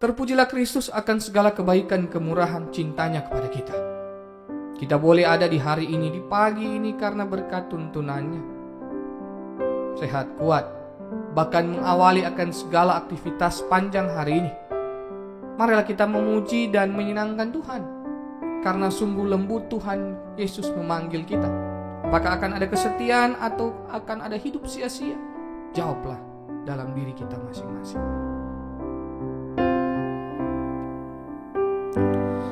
Terpujilah Kristus akan segala kebaikan kemurahan cintanya kepada kita. Kita boleh ada di hari ini, di pagi ini karena berkat tuntunannya. Sehat, kuat, bahkan mengawali akan segala aktivitas panjang hari ini. Marilah kita memuji dan menyenangkan Tuhan, karena sungguh lembut Tuhan Yesus memanggil kita. Apakah akan ada kesetiaan atau akan ada hidup sia-sia? Jawablah dalam diri kita masing-masing.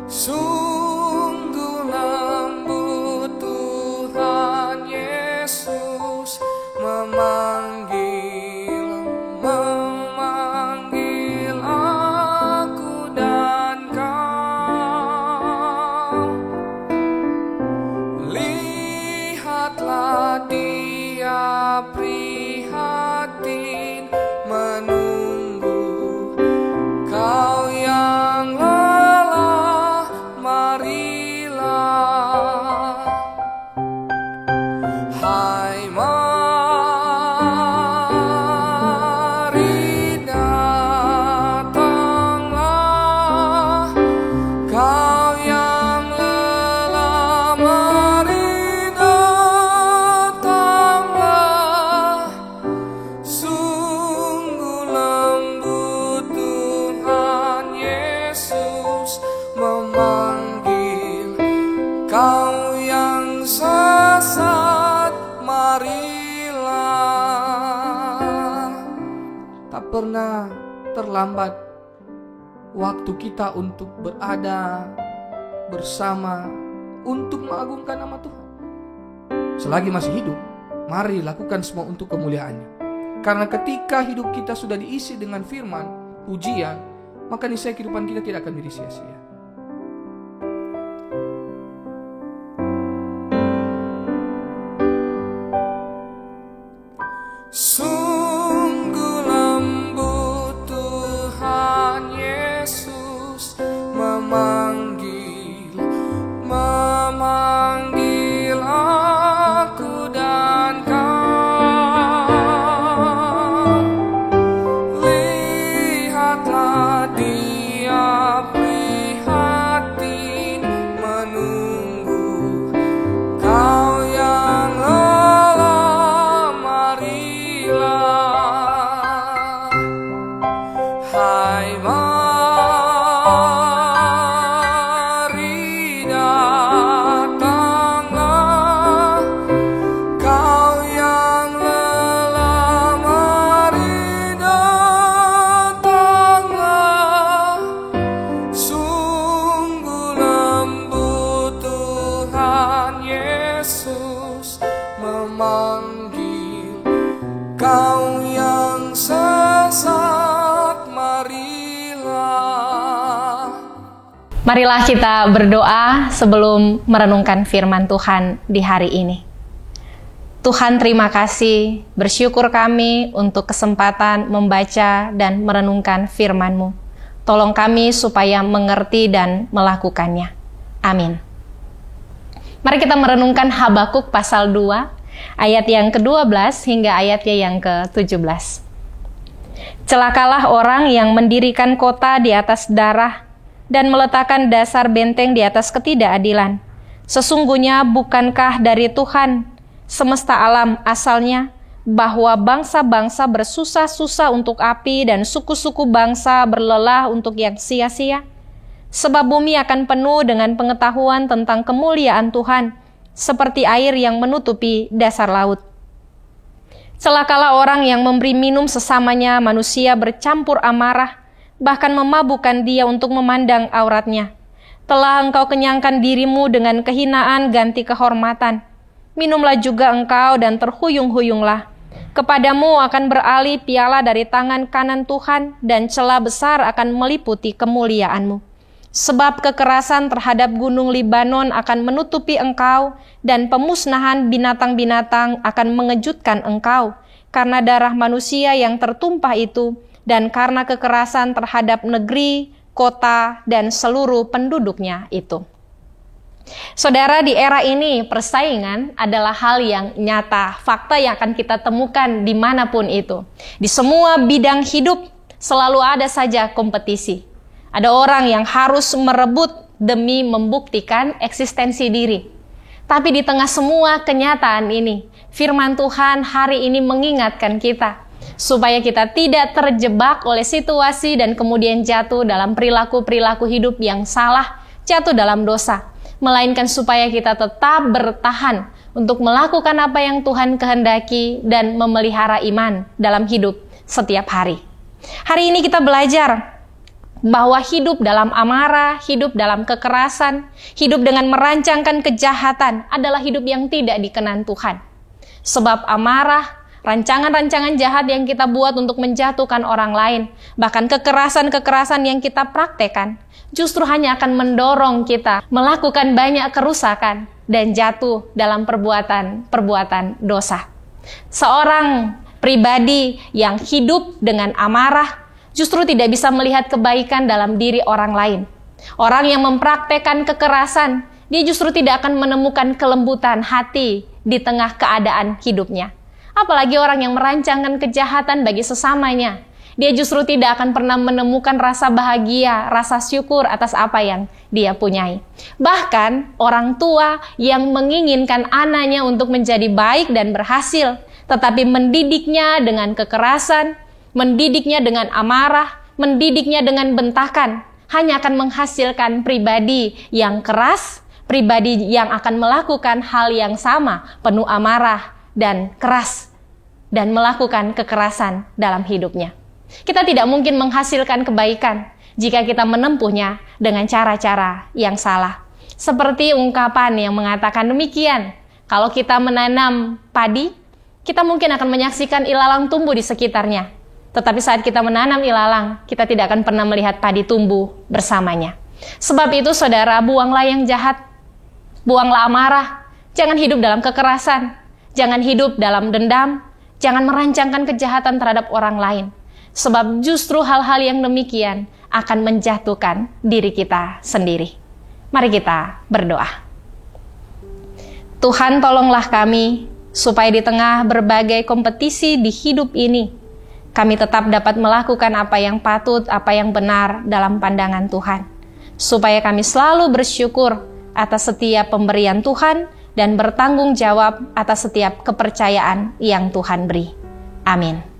Sungguh lembut Tuhan Yesus memanggil aku dan kau. Lihatlah Dia prihatin menunggu kau yang lelah, marilah. Hai mari datanglah, kau yang lelah, mari datanglah. Sungguh lembut Tuhan Yesus memanggil kau yang sesat, marilah. Tak pernah terlambat waktu kita untuk berada bersama untuk mengagungkan nama Tuhan. Selagi masih hidup, mari lakukan semua untuk kemuliaan-Nya. Karena ketika hidup kita sudah diisi dengan firman, pujian, maka niscaya kehidupan kita tidak akan menjadi sia-sia. Sungguh lembut Tuhan Yesus memanggil aku dan kau. Lihatlah Dia prihatin menunggu kau yang lelah, marilah. Hai mari datanglah, kau yang lelah, mari datanglah. Sungguh lembut Tuhan Yesus memanggil kau yang sesat, marilah. Marilah kita berdoa sebelum merenungkan firman Tuhan di hari ini. Tuhan, terima kasih, bersyukur kami untuk kesempatan membaca dan merenungkan firman-Mu. Tolong kami supaya mengerti dan melakukannya. Amin. Mari kita merenungkan Habakuk pasal 2, ayat yang ke-12 hingga ayatnya yang ke-17. Celakalah orang yang mendirikan kota di atas darah dan meletakkan dasar benteng di atas ketidakadilan. Sesungguhnya bukankah dari Tuhan semesta alam asalnya, bahwa bangsa-bangsa bersusah-susah untuk api dan suku-suku bangsa berlelah untuk yang sia-sia? Sebab bumi akan penuh dengan pengetahuan tentang kemuliaan Tuhan, seperti air yang menutupi dasar laut. Celakalah orang yang memberi minum sesamanya manusia bercampur amarah, bahkan memabukkan dia untuk memandang auratnya. Telah engkau kenyangkan dirimu dengan kehinaan ganti kehormatan. Minumlah juga engkau dan terhuyung-huyunglah. Kepadamu akan beralih piala dari tangan kanan Tuhan, dan celah besar akan meliputi kemuliaan-Mu. Sebab kekerasan terhadap gunung Libanon akan menutupi engkau, dan pemusnahan binatang-binatang akan mengejutkan engkau, karena darah manusia yang tertumpah itu, dan karena kekerasan terhadap negeri, kota, dan seluruh penduduknya itu. Saudara, di era ini persaingan adalah hal yang nyata, fakta yang akan kita temukan dimanapun itu. Di semua bidang hidup selalu ada saja kompetisi. Ada orang yang harus merebut demi membuktikan eksistensi diri. Tapi di tengah semua kenyataan ini, firman Tuhan hari ini mengingatkan kita supaya kita tidak terjebak oleh situasi dan kemudian jatuh dalam perilaku-perilaku hidup yang salah, jatuh dalam dosa, melainkan supaya kita tetap bertahan untuk melakukan apa yang Tuhan kehendaki dan memelihara iman dalam hidup setiap hari. Hari ini kita belajar bahwa hidup dalam amarah, hidup dalam kekerasan, hidup dengan merancangkan kejahatan adalah hidup yang tidak dikenan Tuhan. Sebab amarah, rancangan-rancangan jahat yang kita buat untuk menjatuhkan orang lain, bahkan kekerasan-kekerasan yang kita praktekkan, justru hanya akan mendorong kita melakukan banyak kerusakan dan jatuh dalam perbuatan dosa. Seorang pribadi yang hidup dengan amarah justru tidak bisa melihat kebaikan dalam diri orang lain. Orang yang mempraktekkan kekerasan, dia justru tidak akan menemukan kelembutan hati di tengah keadaan hidupnya. Apalagi orang yang merancangkan kejahatan bagi sesamanya, dia justru tidak akan pernah menemukan rasa bahagia, rasa syukur atas apa yang dia punyai. Bahkan orang tua yang menginginkan anaknya untuk menjadi baik dan berhasil, tetapi mendidiknya dengan kekerasan, mendidiknya dengan amarah, mendidiknya dengan bentakan, hanya akan menghasilkan pribadi yang keras, pribadi yang akan melakukan hal yang sama, penuh amarah dan keras, dan melakukan kekerasan dalam hidupnya. Kita tidak mungkin menghasilkan kebaikan jika kita menempuhnya dengan cara-cara yang salah. Seperti ungkapan yang mengatakan demikian, kalau kita menanam padi, kita mungkin akan menyaksikan ilalang tumbuh di sekitarnya. Tetapi saat kita menanam ilalang, kita tidak akan pernah melihat padi tumbuh bersamanya. Sebab itu saudara, buanglah yang jahat, buanglah amarah, jangan hidup dalam kekerasan, jangan hidup dalam dendam, jangan merancangkan kejahatan terhadap orang lain. Sebab justru hal-hal yang demikian akan menjatuhkan diri kita sendiri. Mari kita berdoa. Tuhan, tolonglah kami supaya di tengah berbagai kompetisi di hidup ini, kami tetap dapat melakukan apa yang patut, apa yang benar dalam pandangan Tuhan. Supaya kami selalu bersyukur atas setiap pemberian Tuhan dan bertanggung jawab atas setiap kepercayaan yang Tuhan beri. Amin.